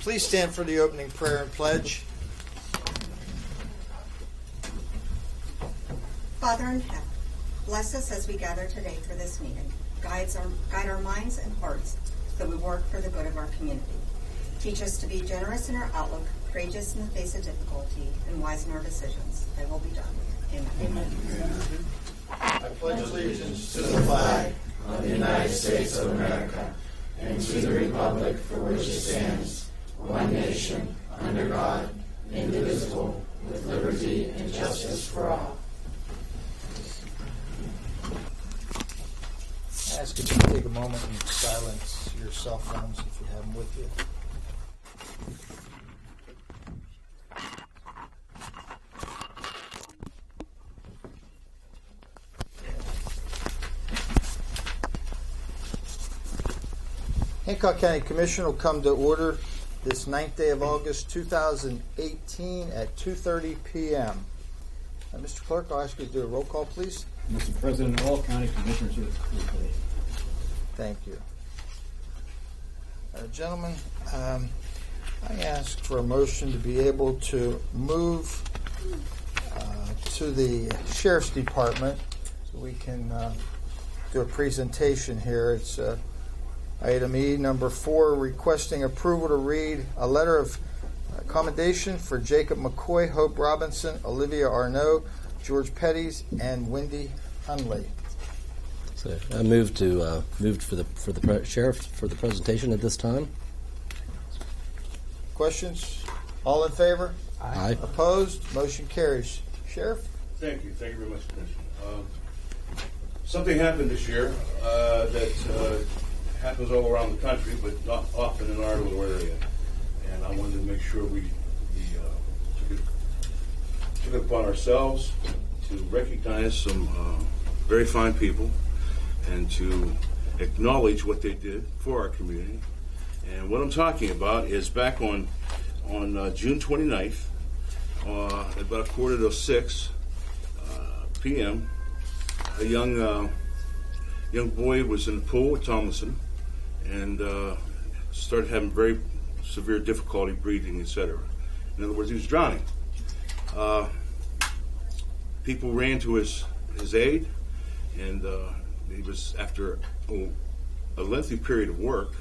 Please stand for the opening prayer and pledge. Father in heaven, bless us as we gather today for this meeting. Guide our minds and hearts so we work for the good of our community. Teach us to be generous in our outlook, courageous in the face of difficulty, and wise in our decisions. Thy will be done. Amen. Amen. I pledge allegiance to the flag of the United States of America and to the republic for which it stands, one nation, under God, indivisible, with liberty and justice for all. I ask you to take a moment and silence your cell phones if you have them with you. Hancock County Commission will come to order this 9th day of August 2018 at 2:30 p.m. Mr. Clerk, I'll ask you to do a roll call, please. Mr. President, all county commissioners are here today. Thank you. Gentlemen, I ask for a motion to be able to move to the Sheriff's Department so we can do a presentation here. It's item E, number 4, requesting approval to read a letter of commendation for Jacob McCoy, Hope Robinson, Olivia Arnaud, George Petties, and Wendy Hunley. So I move for the sheriff for the presentation at this time. Questions? All in favor? Aye. Opposed? Motion carries. Sheriff? Thank you. Thank you very much, Commissioner. Something happened this year that happens all around the country, but not often in our little area. And I wanted to make sure we took it upon ourselves to recognize some very fine people and to acknowledge what they did for our community. And what I'm talking about is back on June 29th, at about 5:45 p.m., a young boy was in the pool at Tomlinson and started having very severe difficulty breathing, etc. In other words, he was drowning. People ran to his aid, and he was, after a lengthy period of work,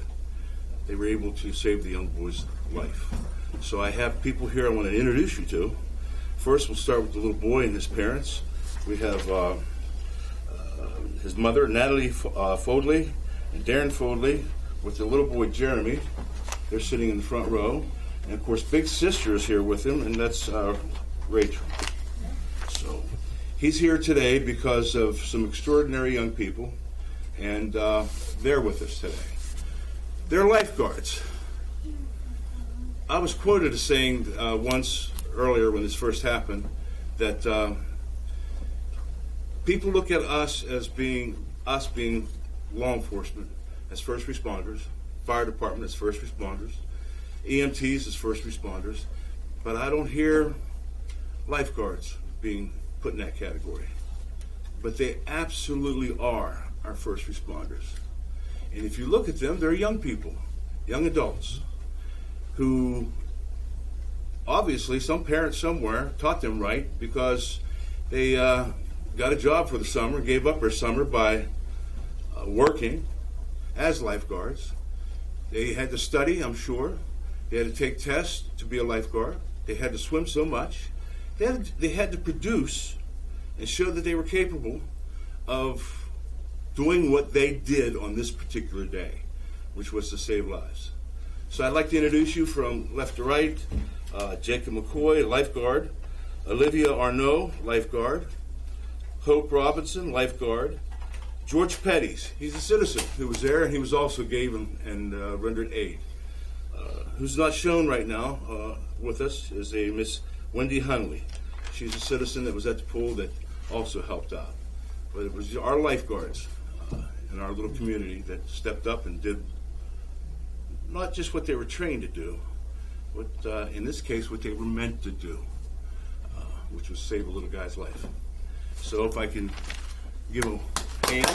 they were able to save the young boy's life. So I have people here I want to introduce you to. First, we'll start with the little boy and his parents. We have his mother, Natalie Fodley, and Darren Fodley, with the little boy, Jeremy. They're sitting in the front row. And, of course, big sister is here with him, and that's Rachel. So he's here today because of some extraordinary young people, and they're with us today. They're lifeguards. I was quoted as saying once earlier when this first happened that people look at us as being law enforcement as first responders, fire department as first responders, EMTs as first responders, but I don't hear lifeguards being put in that category. But they absolutely are our first responders. And if you look at them, they're young people, young adults, who obviously some parent somewhere taught them right because they got a job for the summer, gave up their summer by working as lifeguards. They had to study, I'm sure. They had to take tests to be a lifeguard. They had to swim so much. They had to produce and show that they were capable of doing what they did on this particular day, which was to save lives. So I'd like to introduce you from left to right, Jacob McCoy, lifeguard, Olivia Arnaud, lifeguard, Hope Robinson, lifeguard, George Petties, he's a citizen who was there, and he was also gave and rendered aid. Who's not shown right now with us is a Miss Wendy Hunley. She's a citizen that was at the pool that also helped out. But it was our lifeguards in our little community that stepped up and did not just what they were trained to do, but in this case what they were meant to do, which was save a little guy's life. So if I can give a hand.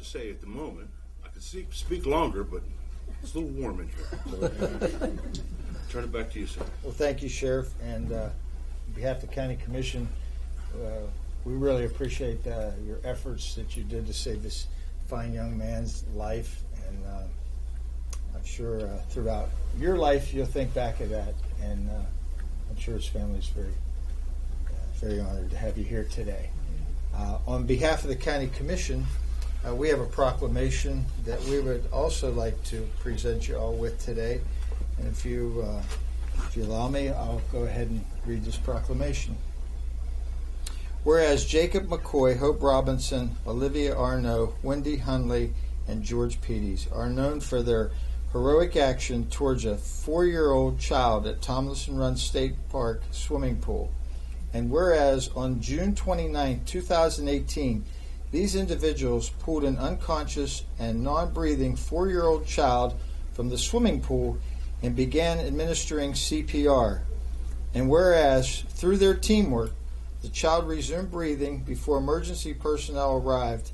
to say at the moment. I could speak longer, but it's a little warm in here. Turn it back to you, sir. Well, thank you, Sheriff, and on behalf of the County Commission, we really appreciate your efforts that you did to save this fine young man's life, and I'm sure throughout your life you'll think back of that, and I'm sure his family's very honored to have you here today. On behalf of the County Commission, we have a proclamation that we would also like to present you all with today. And if you allow me, I'll go ahead and read this proclamation. Whereas Jacob McCoy, Hope Robinson, Olivia Arnaud, Wendy Hunley, and George Peters are known for their heroic action towards a 4-year-old child at Tomlinson Run State Park swimming pool. And whereas on June 29, 2018, these individuals pulled an unconscious and non-breathing 4-year-old child from the swimming pool and began administering CPR. And whereas through their teamwork, the child resumed breathing before emergency personnel arrived.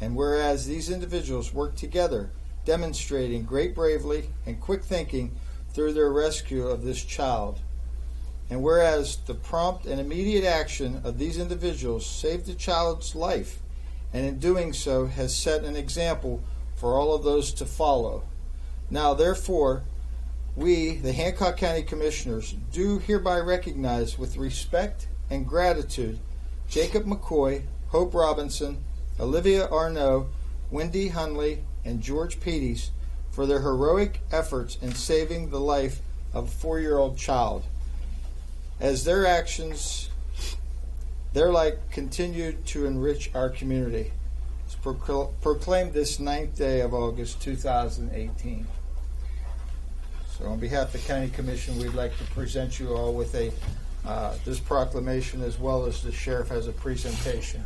And whereas these individuals worked together, demonstrating great bravery and quick thinking through their rescue of this child. And whereas the prompt and immediate action of these individuals saved the child's life, and in doing so has set an example for all of those to follow. Now, therefore, we, the Hancock County Commissioners, do hereby recognize with respect and gratitude Jacob McCoy, Hope Robinson, Olivia Arnaud, Wendy Hunley, and George Peters for their heroic efforts in saving the life of a 4-year-old child. As their actions, their like, continued to enrich our community. It's proclaimed this 9th day of August 2018. So on behalf of the County Commission, we'd like to present you all with this proclamation, as well as the Sheriff has a presentation.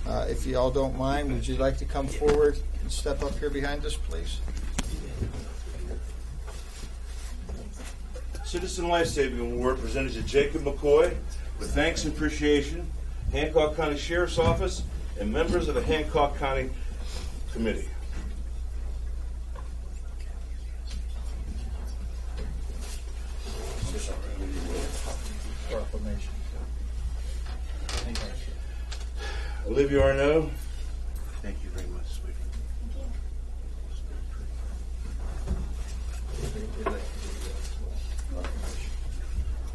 If you all don't mind, would you like to come forward and step up here behind us, please? Citizen Life Saving Award presented to Jacob McCoy with thanks and appreciation, Hancock County Sheriff's Office, and members of the Hancock County Committee. Proclamation. Olivia Arnaud, thank you very much, sweetie.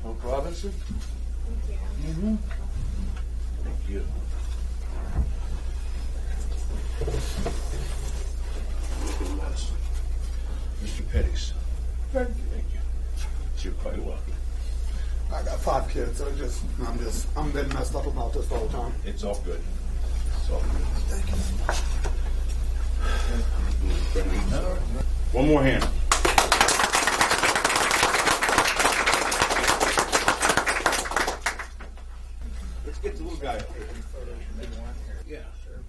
Hope Robinson? Mm-hmm. Thank you. Mr. Pettis. Thank you. You're quite welcome. I got 5 kids, so I'm been messed up about this all the time. It's all good. It's all good. Thank you. One more hand. Let's get the little guy up here. Yeah, sure.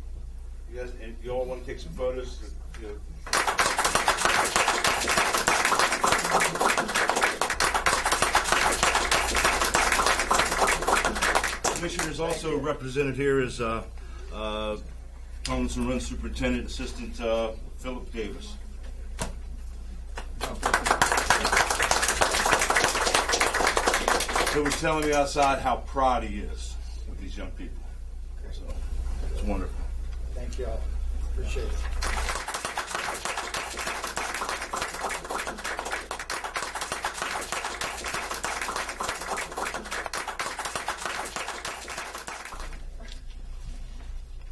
You guys, and you all want to take some photos? Commissioners also represented here is Tomlinson Run Superintendent Assistant Philip Davis. He was telling me outside how proud he is of these young people. So it's wonderful. Thank you all. Appreciate it.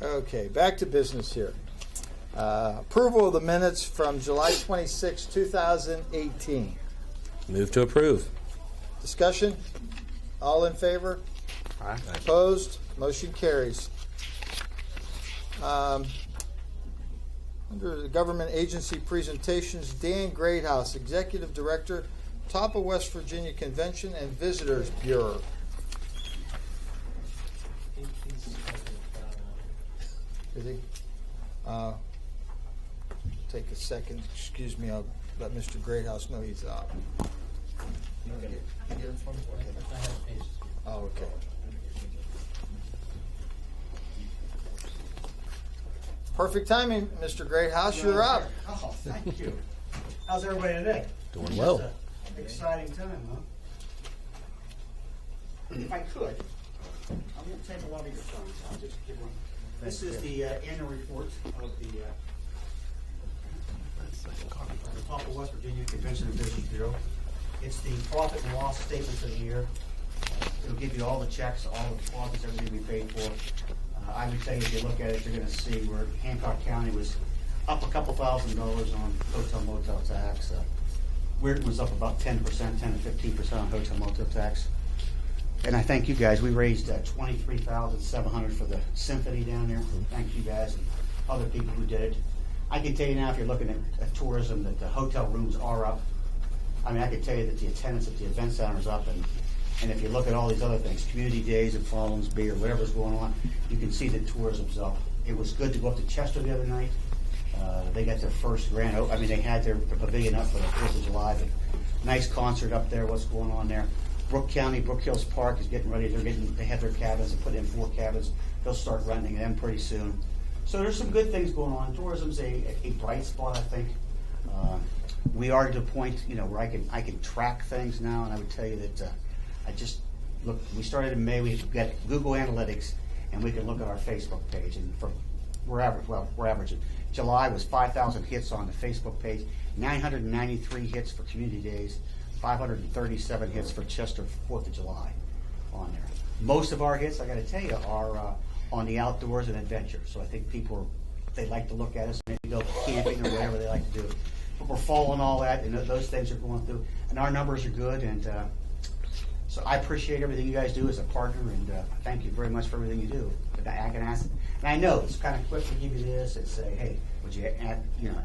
Okay, back to business here. Approval of the minutes from July 26, 2018. Move to approve. Discussion? All in favor? Aye. Opposed? Motion carries. Under the government agency presentations, Dan Greathouse, Executive Director, Top of West Virginia Convention and Visitors Bureau. Is he? Take a second. Excuse me. I'll let Mr. Greathouse know he's out. You get him for me? Oh, okay. Perfect timing, Mr. Greathouse. You're up. Oh, thank you. How's everybody today? Doing well. It's an exciting time, huh? If I could, I won't take a lot of your time, so I'll just give one. This is the annual report of the Top West Virginia Convention and Business Bureau. It's the profit and loss statement for the year. It'll give you all the checks, all the deposits, everything we paid for. I would say if you look at it, you're going to see where Hancock County was up a couple $1,000s on hotel motel tax. Weirton was up about 10%, 10 to 15% on hotel motel tax. And I thank you guys. We raised $23,700 for the symphony down there. Thank you guys and other people who did it. I can tell you now, if you're looking at tourism, that the hotel rooms are up. I mean, I can tell you that the attendance at the event center is up, and if you look at all these other things, community days and Fallon's Bay or whatever's going on, you can see that tourism's up. It was good to go up to Chester the other night. They got their first grand opening. I mean, they had their pavilion up for the 4th of July, but nice concert up there. What's going on there? Brook County, Brook Hills Park is getting ready. They have their cabins. They put in 4 cabins. They'll start renting them pretty soon. So there's some good things going on. Tourism's a bright spot, I think. We are to the point, where I can track things now, and I would tell you that I just look. We started in May. We've got Google Analytics, and we can look at our Facebook page. And we're averaging. July was 5,000 hits on the Facebook page, 993 hits for community days, 537 hits for Chester 4th of July on there. Most of our hits, I got to tell you, are on the outdoors and adventure. So I think people, they like to look at us, maybe go camping or whatever they like to do. But we're following all that, and those things are going through, and our numbers are good. And so I appreciate everything you guys do as a partner, and thank you very much for everything you do. But I can ask, and I know it's kind of quick to give you this and say, hey, would you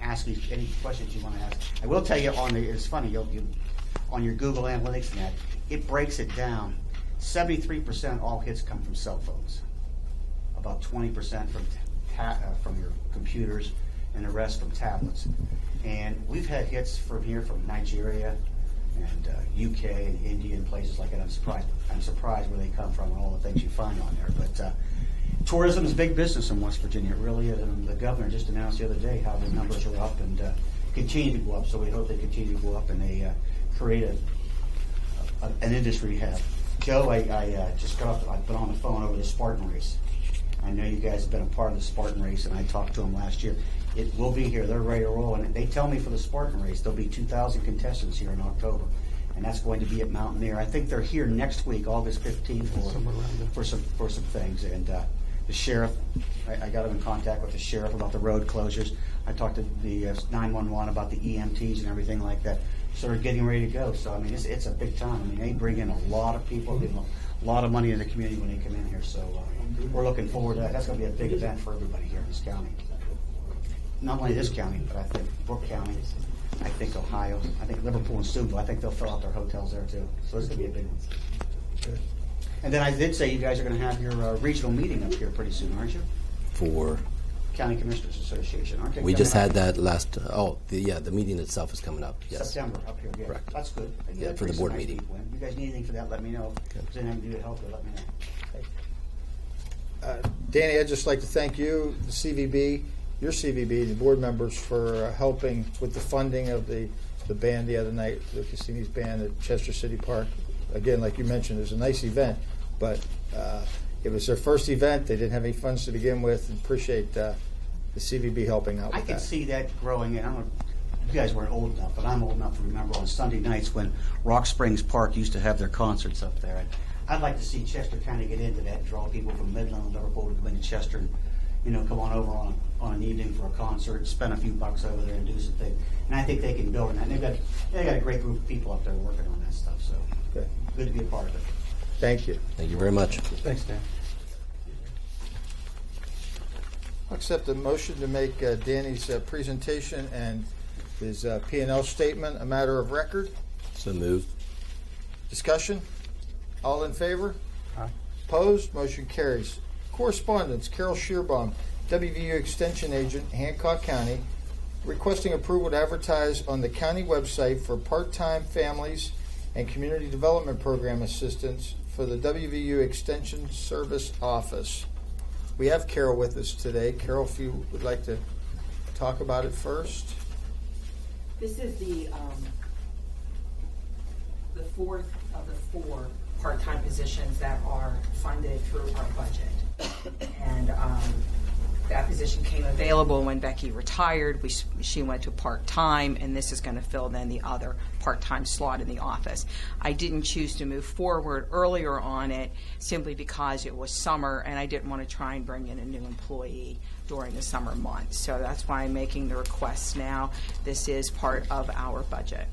ask me any questions you want to ask? I will tell you it's funny, on your Google Analytics net, it breaks it down. 73% all hits come from cell phones, about 20% from your computers, and the rest from tablets. And we've had hits from Nigeria and UK and India and places like that. I'm surprised where they come from and all the things you find on there. But tourism is big business in West Virginia. It really is. And the governor just announced the other day how the numbers are up and continue to go up. So we hope they continue to go up and they create an industry to have. Joe, I just got off. I've been on the phone over the Spartan race. I know you guys have been a part of the Spartan race, and I talked to them last year. It will be here. They're ready to roll, and they tell me for the Spartan race there'll be 2,000 contestants here in October, and that's going to be at Mountaineer. I think they're here next week, August 15th, for some things. And the sheriff, I got him in contact with the sheriff about the road closures. I talked to the 911 about the EMTs and everything like that. So they're getting ready to go. So I mean, it's a big time. I mean, they bring in a lot of people, give them a lot of money in the community when they come in here. So we're looking forward to that. That's going to be a big event for everybody here in this county. Not only this county, but I think Brook County, I think Ohio, I think Liverpool and Steubenville. I think they'll fill out their hotels there too. So it's going to be a big one. Good. And then I did say you guys are going to have your regional meeting up here pretty soon, aren't you? For County Commissioners Association, aren't they? we just had that last. The meeting itself is coming up. Yes. September up here. Yeah, Correct. That's good. Yeah, for the Bring board some nice meeting. people in. You guys need anything for that? Let me know. If there's anything I can do to help you, let me know. Danny, I'd just like to thank you, the CVB, your CVB, the board members for helping with the funding of the band the other night, the Cassini's band at Chester City Park. Again, like you mentioned, it was a nice event, but it was their first event. They didn't have any funds to begin with, and appreciate the CVB helping out with I can that. see that growing, and I don't know, you guys weren't old enough, but I'm old enough to remember on Sunday nights when Rock Springs Park used to have their concerts up there. And I'd like to see Chester kind of get into that, draw people from Midland and Liverpool to come into Chester and, come on over on an evening for a concert, spend a few bucks over there and do some things. And I think they can build on that. And they got a great group of people up there working on that stuff, so Okay. good to be a part of it. Thank you. Thank you very much. Thanks, Dan. I'll accept the motion to make Danny's presentation and his P&L statement a matter of record. So moved. Discussion? All in favor? Aye. Opposed? Motion carries. Correspondence. Carol Shearbaum, WVU Extension Agent, Hancock County, requesting approval to advertise on the county website for part-time families and community development program assistance for the WVU Extension Service Office. We have Carol with us today. Carol, if you would like to talk about it first. This is the fourth of the 4 part-time positions that are funded through our budget. And that position came available when Becky retired. She went to part-time, and this is going to fill then the other part-time slot in the office. I didn't choose to move forward earlier on it simply because it was summer, and I didn't want to try and bring in a new employee during the summer months. So that's why I'm making the request now. This is part of our budget.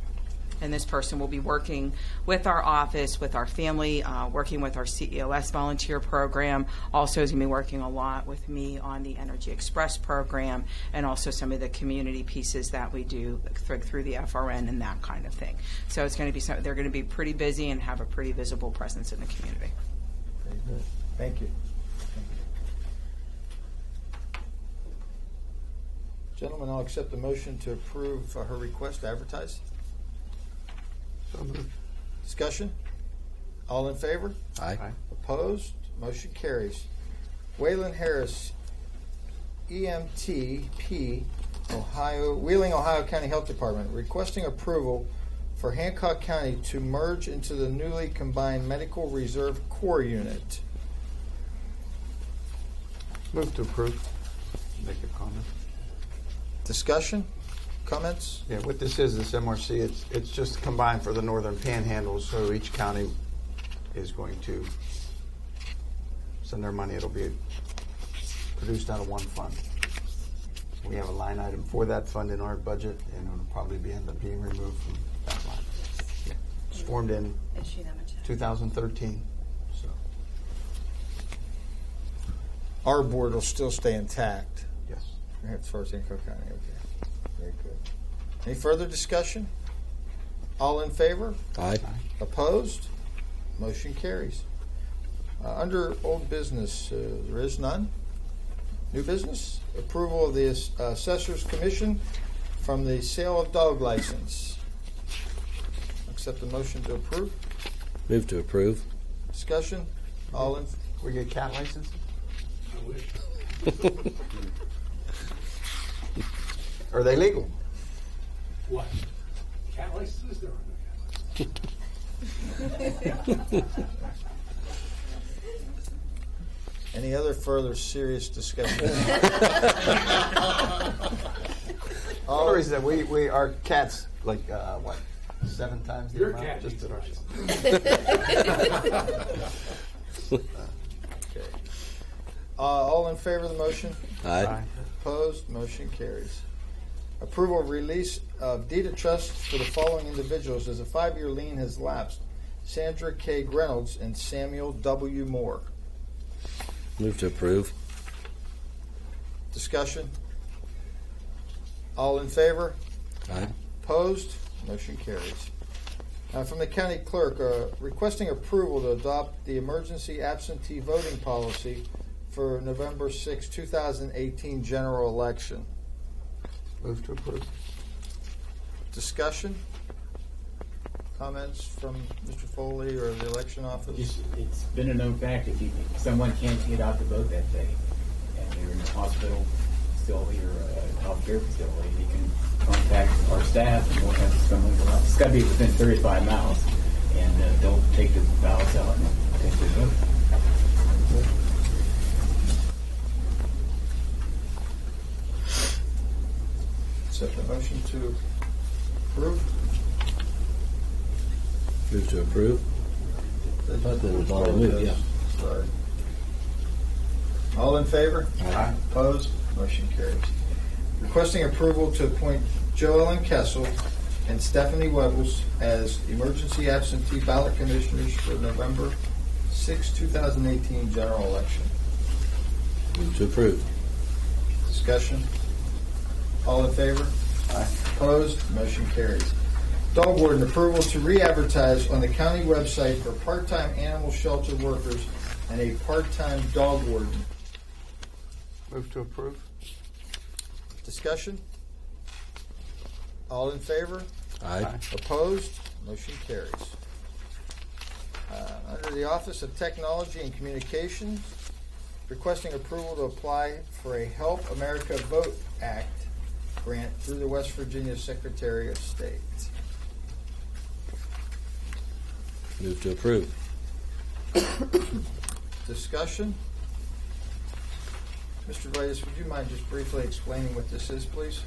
And this person will be working with our office, with our family, working with our CEOS volunteer program. Also is going to be working a lot with me on the Energy Express program and also some of the community pieces that we do through the FRN and that kind of thing. So it's going to be they're going to be pretty busy and have a pretty visible presence in the community. Very good. Thank you. Gentlemen, I'll accept the motion to approve her request to advertise. So moved. Discussion? All in favor? Aye. Opposed? Motion carries. Waylon Harris, EMTP, Wheeling, Ohio County Health Department, requesting approval for Hancock County to merge into the newly combined Medical Reserve Corps Unit. Move to approve. Make a comment. Discussion? Comments? Yeah, what this is MRC, it's just combined for the northern panhandle, so each county is going to send their money. It'll be produced out of one fund. We have a line item for that fund in our budget, and it'll probably end up being removed from that line. It's formed in 2013, so, Our board will still stay intact. yes. As far as Hancock County, okay. Very good. Any further discussion? All in favor? Aye. Opposed? Motion carries. Under old business, there is none. New business, approval of the Assessor's Commission from the sale of dog license. Accept the motion to approve. Move to approve. Discussion? All in, We get cat licenses? I wish. Are they legal? What? Cat licenses? There are no cat licenses. any other further serious discussion? All the reason that we our cats like what 7 times the Your amount cat just needs at our Okay. All in favor of the motion? Aye. Opposed? Motion carries. Approval of release of deed of trust for the following individuals as a 5-year lien has lapsed. Sandra K. Reynolds and Samuel W. Moore. Move to approve. Discussion? All in favor? Aye. Opposed? Motion carries. From the county clerk, requesting approval to adopt the emergency absentee voting policy for November 6, 2018 general election. Move to approve. Discussion? Comments from Mr. Foley or the election office? It's been a known fact if someone can't get out to vote that day, and they're in the hospital, facility, or a healthcare facility, you can contact our staff and we'll have someone go out. It's got to be within 35 miles, and they'll take the ballots out and take their vote. Accept the motion to approve. Move to approve. I thought that was already moved, yeah. Sorry. All in favor? Aye. Opposed? Motion carries. Requesting approval to appoint Joe Ellen Kessel and Stephanie Webbles as emergency absentee ballot commissioners for November 6, 2018 general election. Move to approve. Discussion? All in favor? Aye. Opposed? Motion carries. Dog warden approval to re-advertise on the county website for part-time animal shelter workers and a part-time dog warden. Move to approve. Discussion? All in favor? Aye. Opposed? Motion carries. Under the Office of Technology and Communications, requesting approval to apply for a Help America Vote Act grant through the West Virginia Secretary of State. Move to approve. Discussion? Mr. Vitus, would you mind just briefly explaining what this is, please?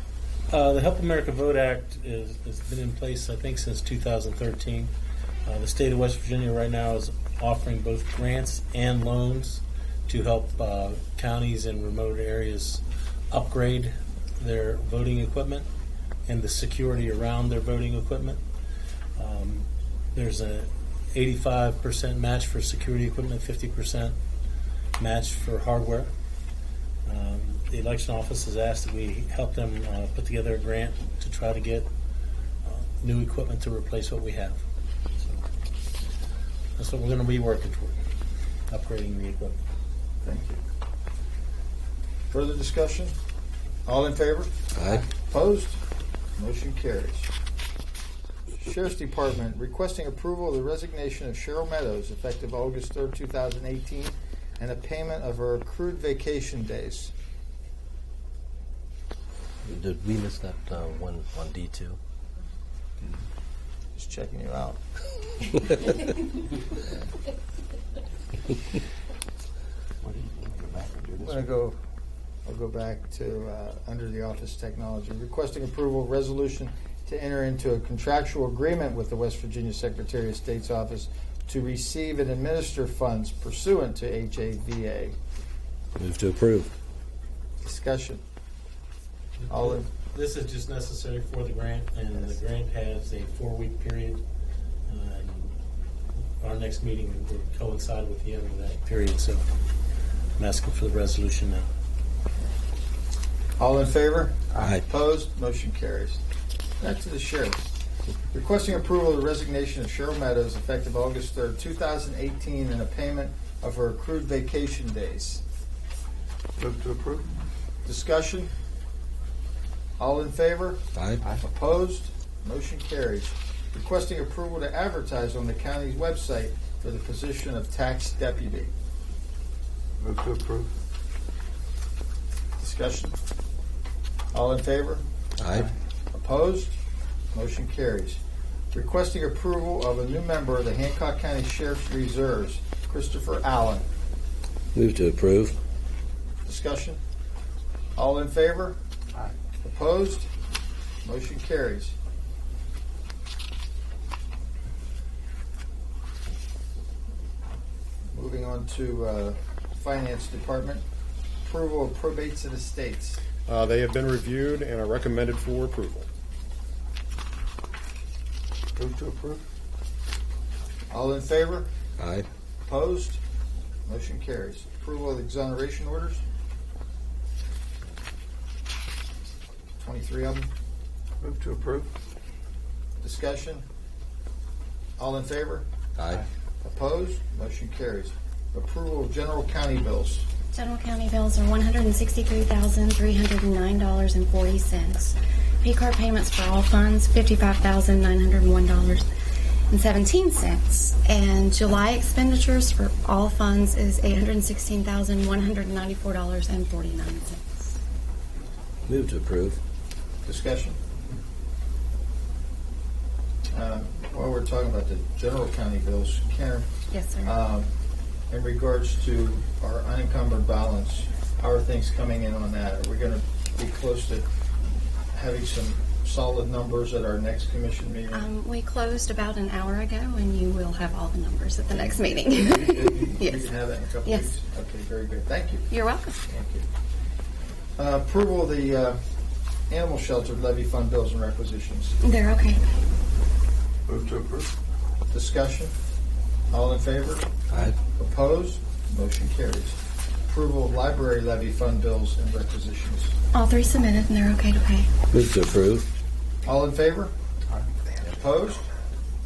The Help America Vote Act has been in place, I think, since 2013. The state of West Virginia right now is offering both grants and loans to help counties and remote areas upgrade their voting equipment and the security around their voting equipment. There's a 85% match for security equipment, 50% match for hardware. The election office has asked that we help them put together a grant to try to get new equipment to replace what we have. So that's what we're going to be working toward, upgrading the equipment. Thank you. Further discussion? All in favor? Aye. Opposed? Motion carries. Sheriff's Department requesting approval of the resignation of Cheryl Meadows effective August 3rd, 2018, and a payment of her accrued vacation days. Did we miss that one on D2? Just checking you out. I'll go back to under the office technology, requesting approval of resolution to enter into a contractual agreement with the West Virginia Secretary of State's office to receive and administer funds pursuant to HAVA. Move to approve. Discussion. All in. This is just necessary for the grant, and the grant has a 4-week period. Our next meeting will coincide with the end of that period, so I'm asking for the resolution now. All in favor? Aye. Opposed? Motion carries. Back to the sheriff. Requesting approval of the resignation of Cheryl Meadows effective August 3rd, 2018, and a payment of her accrued vacation days. Move to approve. Discussion? All in favor? Aye. Opposed? Motion carries. Requesting approval to advertise on the county's website for the position of tax deputy. Move to approve. Discussion? All in favor? Aye. Opposed? Motion carries. Requesting approval of a new member of the Hancock County Sheriff's Reserves, Christopher Allen. Move to approve. Discussion? All in favor? Aye. Opposed? Motion carries. Moving on to Finance Department. Approval of probates and estates. They have been reviewed and are recommended for approval. Move to approve. All in favor? Aye. Opposed? Motion carries. Approval of exoneration orders. 23 of them. Move to approve. Discussion? All in favor? Aye. Opposed? Motion carries. Approval of general county bills. General county bills are $163,309.40. P-card payments for all funds, $55,901.17. And July expenditures for all funds is $816,194.49. Move to approve. Discussion? While we're talking about the general county bills, Karen, Yes, sir. in regards to our unencumbered balance, how are things coming in on that? Are we going to be close to having some solid numbers at our next commission meeting? We closed about an hour ago, and you will have all the numbers at the next meeting. You Yes. can have that in a couple Yes. weeks. Okay, very good. Thank you. You're welcome. Thank you. Approval of the animal shelter levy fund bills and requisitions. They're okay. Move to approve. Discussion? All in favor? Aye. Opposed? Motion carries. Approval of library levy fund bills and requisitions. All three submitted, and they're okay to pay. Move to approve. All in favor? Opposed?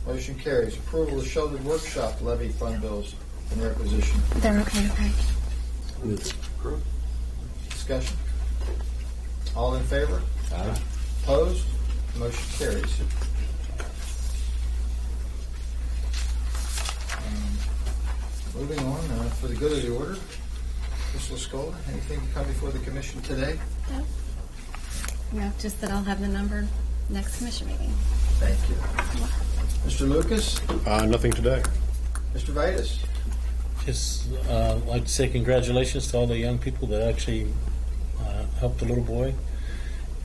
Motion carries. Approval of Sheldon Workshop levy fund bills and requisition. They're okay to pay. Move to Approve. Discussion? All in favor? Aye. Opposed? Motion carries. Moving on, for the good of the order, Ms. Lascola, anything to come before the commission today? No, just that I'll have the number next commission meeting. Thank you. Mr. Lucas? Nothing today. Mr. Vitus? Just like to say congratulations to all the young people that actually helped the little boy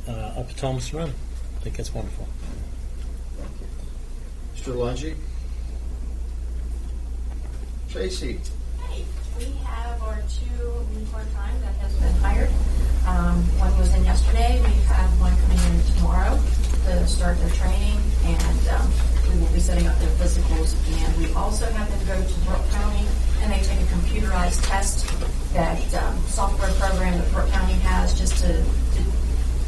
up at Thomas Run. I think that's wonderful. Mr. Lungy? Tracy? Hey, we have our 2 new part-time that has been hired. One was in yesterday. We have one coming in tomorrow to start their training, and we will be setting up their physicals. And we also have them go to Brooke County, and they take a computerized test, that software program that Brooke County has, just to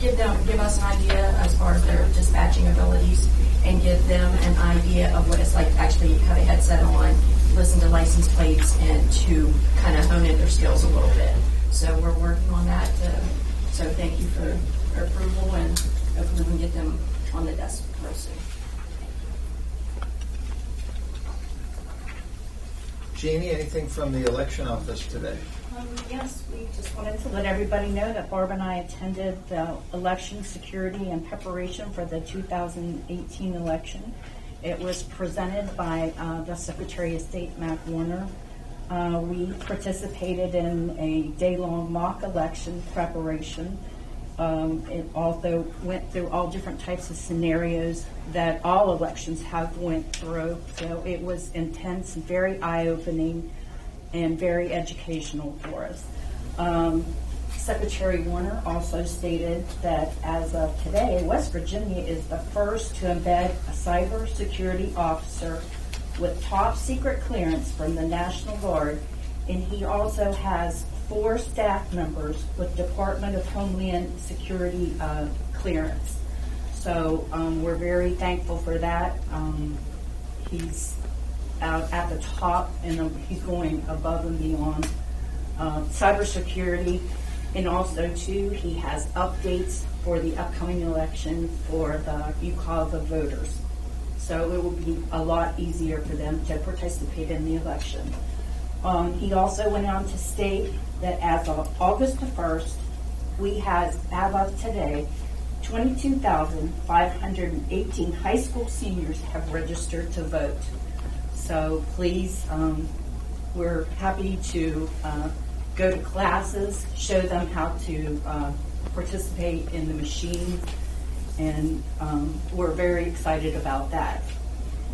give us an idea as far as their dispatching abilities, and give them an idea of what it's like to actually have a headset on, listen to license plates, and to kind of hone in their skills a little bit. So we're working on that. So thank you for your approval, and hopefully we can get them on the desk real soon. Jeannie, anything from the election office today? Yes, we just wanted to let everybody know that Barb and I attended the election security and preparation for the 2018 election. It was presented by the Secretary of State, Mac Warner. We participated in a day-long mock election preparation. It also went through all different types of scenarios that all elections have went through. So it was intense, very eye-opening, and very educational for us. Secretary Warner also stated that as of today, West Virginia is the first to embed a cybersecurity officer with top secret clearance from the National Guard, and he also has 4 staff members with Department of Homeland Security clearance. So we're very thankful for that. He's out at the top, and he's going above and beyond cybersecurity. And also, too, he has updates for the upcoming election for the UCAVA voters. So it will be a lot easier for them to participate in the election. He also went on to state that as of August the 1st, we have, as of today, 22,518 high school seniors have registered to vote. So please, we're happy to go to classes, show them how to participate in the machine, and we're very excited about that.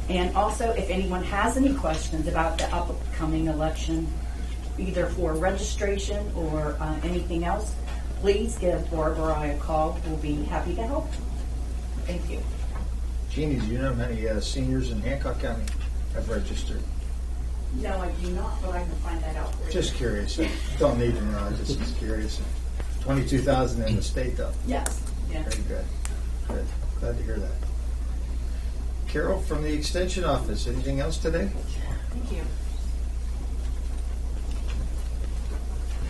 And also, if anyone has any questions about the upcoming election, either for registration or anything else, please give Barb or I a call. We'll be happy to help. Thank you. Jeannie, do you know how many seniors in Hancock County have registered? No, I do not, but I can find that out for you. Just curious. I don't need to know. I'm just curious. 22,000 in the state, though. Yes. Yeah. Very good. Good. Glad to hear that. Carol, from the Extension Office, anything else today? Thank you.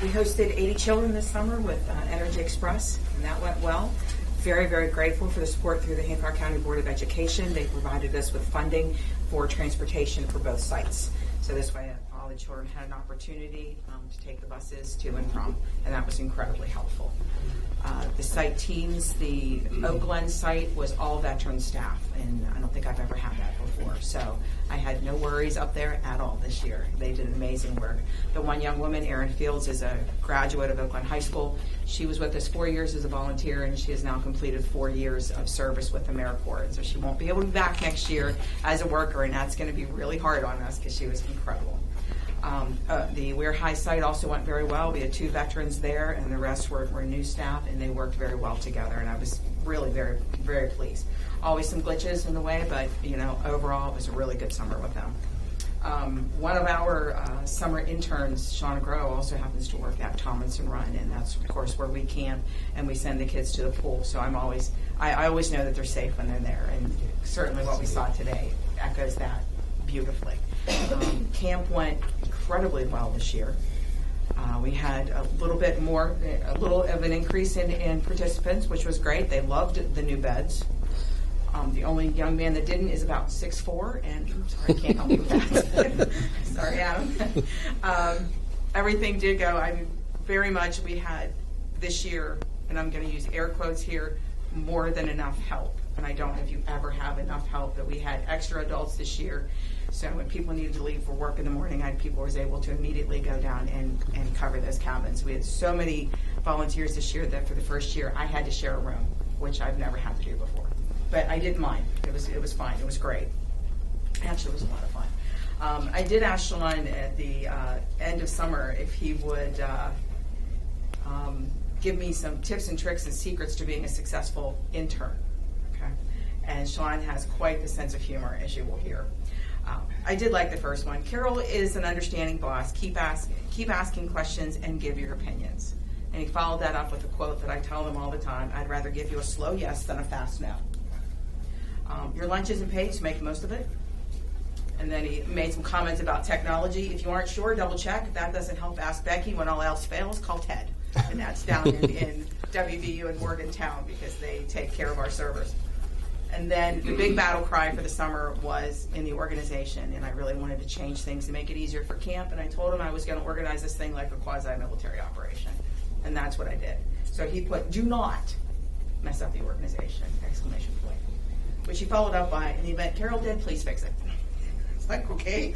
We hosted 80 children this summer with Energy Express, and that went well. Very, very grateful for the support through the Hancock County Board of Education. They provided us with funding for transportation for both sites. So this way, all the children had an opportunity to take the buses to and from, and that was incredibly helpful. The site teams, the Oak Glen site was all veteran staff, and I don't think I've ever had that before. So I had no worries up there at all this year. They did amazing work. The one young woman, Erin Fields, is a graduate of Oak Glen High School. She was with us 4 years as a volunteer, and she has now completed 4 years of service with AmeriCorps. And so she won't be able to be back next year as a worker, and that's going to be really hard on us because she was incredible. The Weir High site also went very well. We had 2 veterans there, and the rest were new staff, and they worked very well together, and I was really very, very pleased. Always some glitches in the way, but overall it was a really good summer with them. One of our summer interns, Shauna Grow, also happens to work at Tomlinson Run, and that's of course where we camp and we send the kids to the pool. So I always know that they're safe when they're there, and certainly what we saw today echoes that beautifully. Camp went incredibly well this year. We had a little of an increase in participants, which was great. They loved the new beds. The only young man that didn't is about 6'4", and sorry, I can't help you with that. Sorry, Adam. Everything did go. very much we had this year, and I'm going to use air quotes here, more than enough help. And I don't know if you ever have enough help, but we had extra adults this year. So when people needed to leave for work in the morning, I had people who was able to immediately go down and cover those cabins. We had so many volunteers this year that for the first year I had to share a room, which I've never had to do before. But I didn't mind. It was fine. It was great. Actually, it was a lot of fun. I did ask Sean at the end of summer if he would give me some tips and tricks and secrets to being a successful intern. Okay, and Sean has quite the sense of humor, as you will hear. I did like the first one. Carol is an understanding boss. Keep asking questions and give your opinions. And he followed that up with a quote that I tell them all the time: I'd rather give you a slow yes than a fast no. Your lunch isn't paid, so make the most of it. And then he made some comments about technology. If you aren't sure, double check. If that doesn't help, ask Becky. When all else fails, call Ted. And that's down in WVU in Morgantown, because they take care of our servers. And then the big battle cry for the summer was in the organization, and I really wanted to change things to make it easier for camp. And I told him I was going to organize this thing like a quasi-military operation, and that's what I did. So he put, "Do not mess up the organization!" exclamation point, which he followed up by, "In the event Carol did, please fix it." It's like, okay,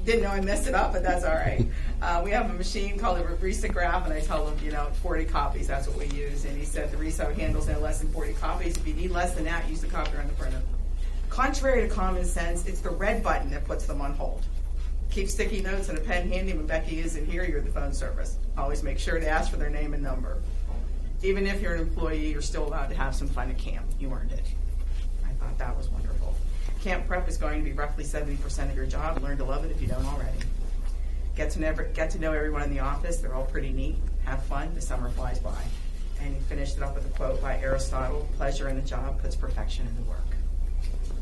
didn't know I messed it up, but that's all right. We have a machine called a Risograph, and I tell him, 40 copies, that's what we use. And he said the Riso handles no less than 40 copies. If you need less than that, use the copier on the printer. Contrary to common sense, it's the red button that puts them on hold. Keep sticky notes and a pen handy. When Becky isn't here, you're the phone service. Always make sure to ask for their name and number. Even if you're an employee, you're still allowed to have some fun at camp. You earned it. I thought that was wonderful. Camp prep is going to be roughly 70% of your job. Learn to love it if you don't already. Get to know everyone in the office. They're all pretty neat. Have fun. The summer flies by. And he finished it up with a quote by Aristotle: "Pleasure in the job puts perfection in the work."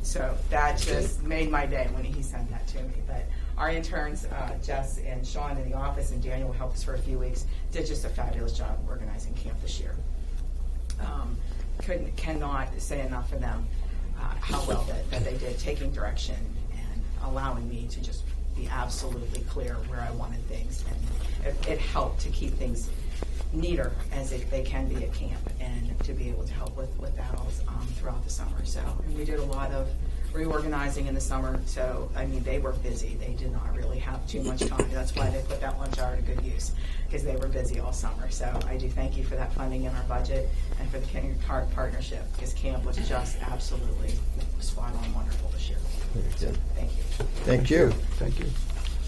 So that just made my day when he sent that to me. But our interns, Jess and Sean in the office, and Daniel who helped us for a few weeks, did just a fabulous job organizing camp this year. Cannot say enough for them. How well that they did, taking direction and allowing me to just be absolutely clear where I wanted things. And it helped to keep things neater as they can be at camp, and to be able to help with that all, throughout the summer. So, and we did a lot of reorganizing in the summer. So, they were busy. They did not really have too much time. That's why they put that lunch hour to good use, because they were busy all summer. So I do thank you for that funding in our budget, and for the Kenyon Card partnership, because camp was just absolutely spot on wonderful this year. Very good. Thank you. Thank you. Thank you.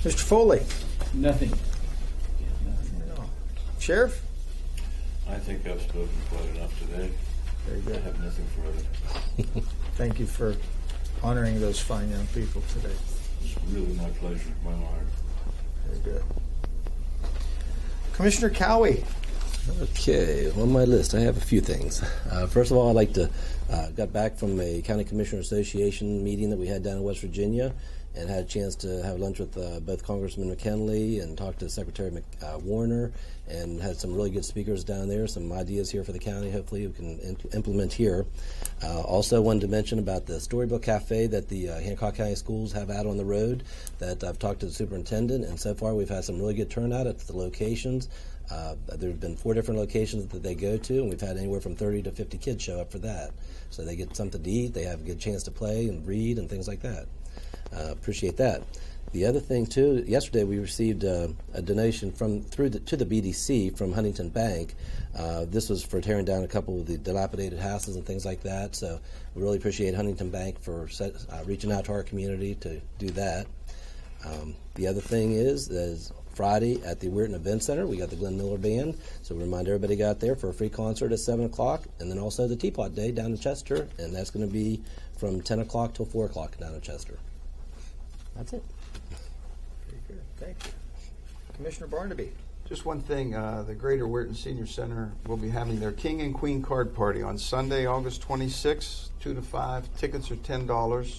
Mr. Foley. Nothing. Sheriff? I think I've spoken quite enough today. Very good. I have nothing further. Thank you for honoring those fine young people today. It's really my pleasure, my honor. Very good. Commissioner Cowie. Okay, on my list, I have a few things. First of all, I'd like to got back from a County Commissioner Association meeting that we had down in West Virginia, and had a chance to have lunch with both Congressman McKinley and talk to Secretary Warner, and had some really good speakers down there, some ideas here for the county hopefully we can implement here. Also wanted to mention about the Storybook Cafe that the Hancock County Schools have out on the road, that I've talked to the superintendent, and so far we've had some really good turnout at the locations. There have been 4 different locations that they go to, and we've had anywhere from 30 to 50 kids show up for that. So they get something to eat, they have a good chance to play and read and things like that. Appreciate that. The other thing too, yesterday we received a donation to the BDC from Huntington Bank. This was for tearing down a couple of the dilapidated houses and things like that. So we really appreciate Huntington Bank for reaching out to our community to do that. The other thing is Friday at the Weirton Event Center, we got the Glenn Miller Band. So we remind everybody to get out there for a free concert at 7 o'clock. And then also the Teapot Day down in Chester. And that's going to be from 10 o'clock till 4 o'clock down in Chester. That's it. Very good. Thank you. Commissioner Barnaby. Just one thing, the Greater Weirton Senior Center will be having their King and Queen card party on Sunday, August 26th, 2 to 5. Tickets are $10.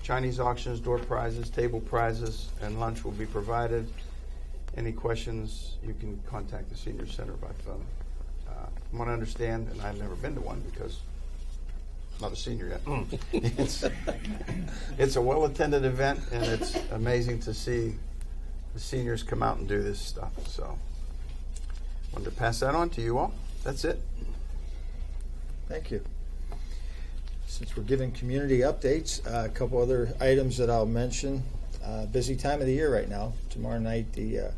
Chinese auctions, door prizes, table prizes, and lunch will be provided. Any questions, you can contact the Senior Center by phone. From what I understand, and I've never been to one because I'm not a senior yet, it's a well-attended event, and it's amazing to see the seniors come out and do this stuff. So Wanted to pass that on to you all. That's it. Thank you. Since we're giving community updates, a couple other items that I'll mention. Busy time of the year right now. Tomorrow night, the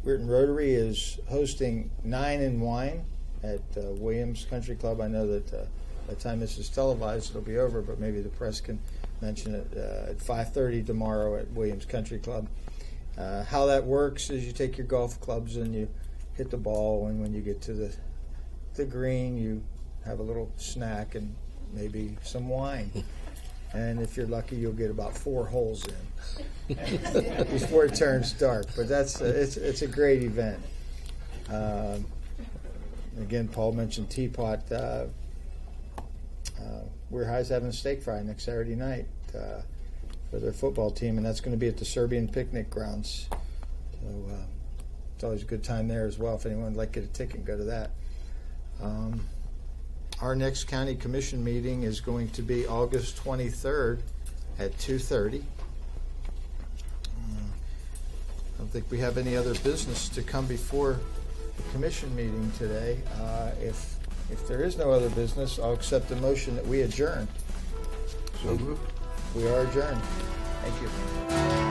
Weirton Rotary is hosting 9 in Wine at Williams Country Club. I know that by the time this is televised, it'll be over, but maybe the press can mention it at 5:30 tomorrow at Williams Country Club. How that works is you take your golf clubs and you hit the ball, and when you get to the green, you have a little snack and maybe some wine. And if you're lucky, you'll get about 4 holes in before it turns dark. But that's it's a great event. Again, Paul mentioned Teapot. We're High's having a steak fry next Saturday night for their football team, and that's going to be at the Serbian Picnic Grounds. So it's always a good time there as well. If anyone would like to get a ticket and go to that. Our next county commission meeting is going to be August 23rd at 2:30. I don't think we have any other business to come before the commission meeting today. If there is no other business, I'll accept the motion that we adjourn. So moved. We are adjourned. Thank you.